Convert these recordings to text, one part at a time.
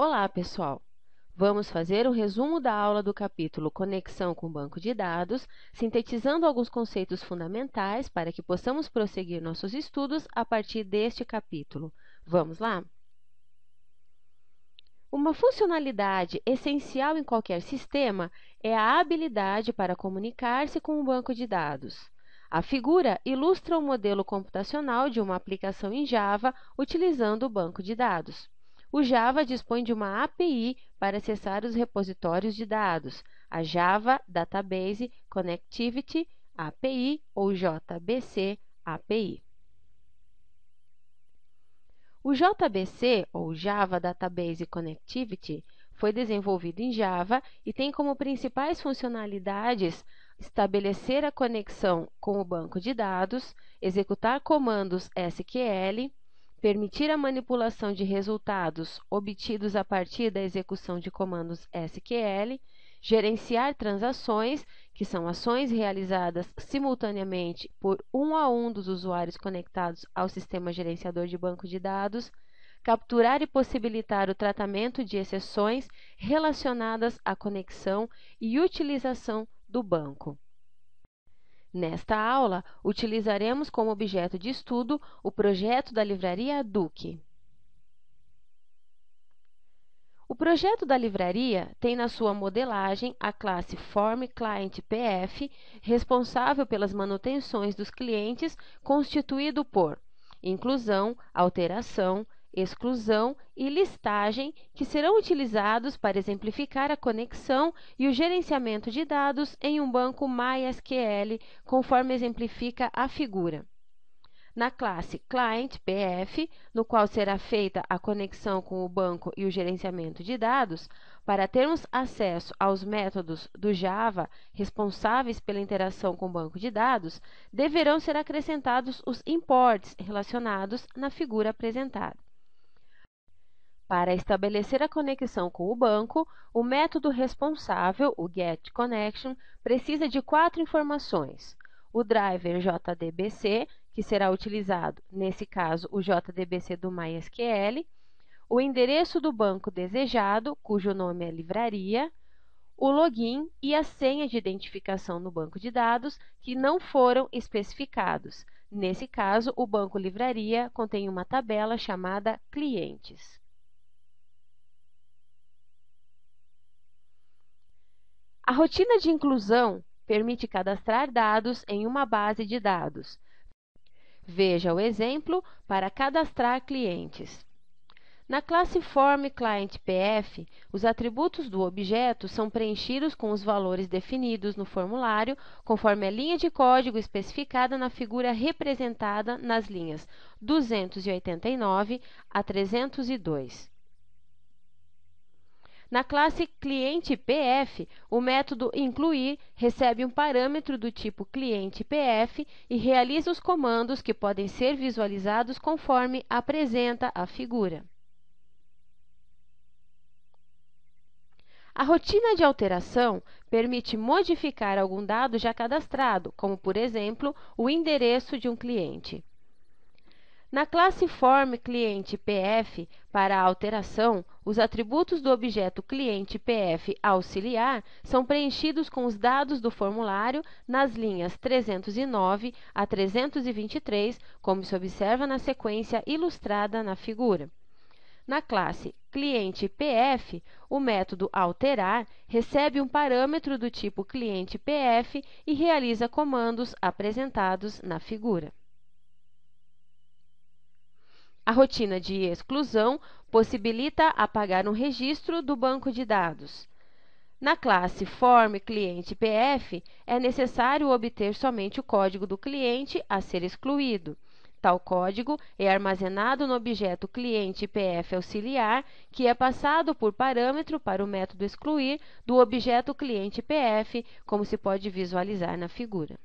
Olá, pessoal! Vamos fazer um resumo da aula do capítulo Conexão com banco de dados, sintetizando alguns conceitos fundamentais para que possamos prosseguir nossos estudos a partir deste capítulo. Vamos lá? Uma funcionalidade essencial em qualquer sistema é a habilidade para comunicar-se com um banco de dados. A figura ilustra o modelo computacional de uma aplicação em Java utilizando o banco de dados. O Java dispõe de uma API para acessar os repositórios de dados, a Java Database Connectivity API ou JBC API. O JBC, ou Java Database Connectivity, foi desenvolvido em Java e tem como principais funcionalidades estabelecer a conexão com o banco de dados, executar comandos SQL, permitir a manipulação de resultados obtidos a partir da execução de comandos SQL, gerenciar transações, que são ações realizadas simultaneamente por um a um dos usuários conectados ao sistema gerenciador de banco de dados, capturar e possibilitar o tratamento de exceções relacionadas à conexão e utilização do banco. Nesta aula, utilizaremos como objeto de estudo o projeto da livraria Duque. O projeto da livraria tem na sua modelagem a classe FormClientPF, responsável pelas manutenções dos clientes, constituído por inclusão, alteração, exclusão e listagem, que serão utilizados para exemplificar a conexão e o gerenciamento de dados em um banco MySQL, conforme exemplifica a figura. Na classe ClientPF, no qual será feita a conexão com o banco e o gerenciamento de dados, para termos acesso aos métodos do Java responsáveis pela interação com o banco de dados, deverão ser acrescentados os imports relacionados na figura apresentada. Para estabelecer a conexão com o banco, o método responsável, o getConnection, precisa de 4 informações: o driver JDBC, que será utilizado, nesse caso, o JDBC do MySQL, o endereço do banco desejado, cujo nome é livraria, o login e a senha de identificação no banco de dados, que não foram especificados. Nesse caso, o banco livraria contém uma tabela chamada clientes. A rotina de inclusão permite cadastrar dados em uma base de dados. Veja o exemplo para cadastrar clientes. Na classe FormClientPF, os atributos do objeto são preenchidos com os valores definidos no formulário, conforme a linha de código especificada na figura representada nas linhas 289 a 302. Na classe ClientePF, o método incluir recebe um parâmetro do tipo ClientePF e realiza os comandos que podem ser visualizados conforme apresenta a figura. A rotina de alteração permite modificar algum dado já cadastrado, como, por exemplo, o endereço de um cliente. Na classe FormClientPF, para a alteração, os atributos do objeto ClientePF auxiliar são preenchidos com os dados do formulário nas linhas 309 a 323, como se observa na sequência ilustrada na figura. Na classe ClientePF, o método alterar recebe um parâmetro do tipo ClientePF e realiza comandos apresentados na figura. A rotina de exclusão possibilita apagar um registro do banco de dados. Na classe FormClientPF, é necessário obter somente o código do cliente a ser excluído. Tal código é armazenado no objeto ClientePF auxiliar, que é passado por parâmetro para o método excluir do objeto ClientePF, como se pode visualizar na figura.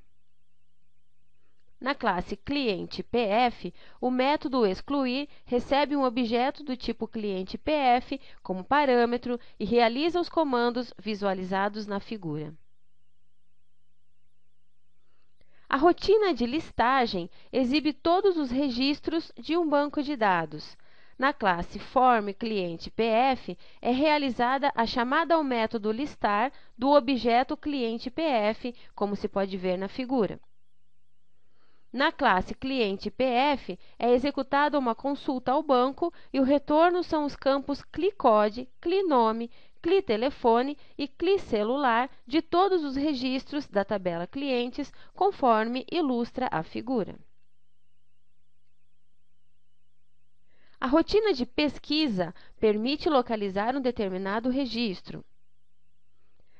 Na classe ClientePF, o método excluir recebe um objeto do tipo ClientePF como parâmetro e realiza os comandos visualizados na figura. A rotina de listagem exibe todos os registros de um banco de dados. Na classe Form Cliente PF, é realizada a chamada ao método listar do objeto Cliente PF, como se pode ver na figura. Na classe Cliente PF, é executada uma consulta ao banco e o retorno são os campos CliCode, CliNome, CliTelefone e CliCelular de todos os registros da tabela Clientes, conforme ilustra a figura. A rotina de pesquisa permite localizar um determinado registro.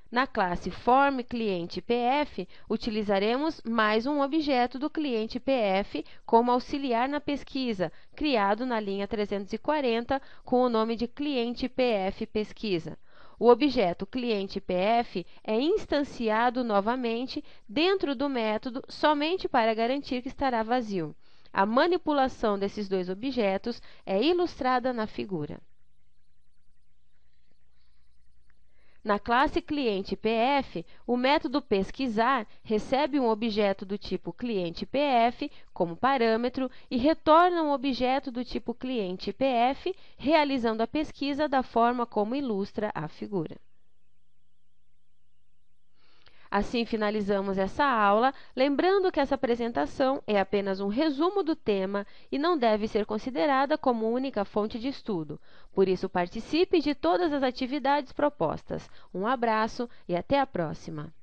Na classe Form Cliente PF, utilizaremos mais um objeto do cliente PF como auxiliar na pesquisa, criado na linha 340 com o nome de Cliente PF Pesquisa. O objeto Cliente PF é instanciado novamente dentro do método somente para garantir que estará vazio. A manipulação desses dois objetos é ilustrada na figura. Na classe Cliente PF, o método pesquisar recebe um objeto do tipo Cliente PF como parâmetro e retorna um objeto do tipo Cliente PF, realizando a pesquisa da forma como ilustra a figura. Assim finalizamos essa aula, lembrando que essa apresentação é apenas um resumo do tema e não deve ser considerada como única fonte de estudo. Por isso, participe de todas as atividades propostas. Um abraço e até a próxima!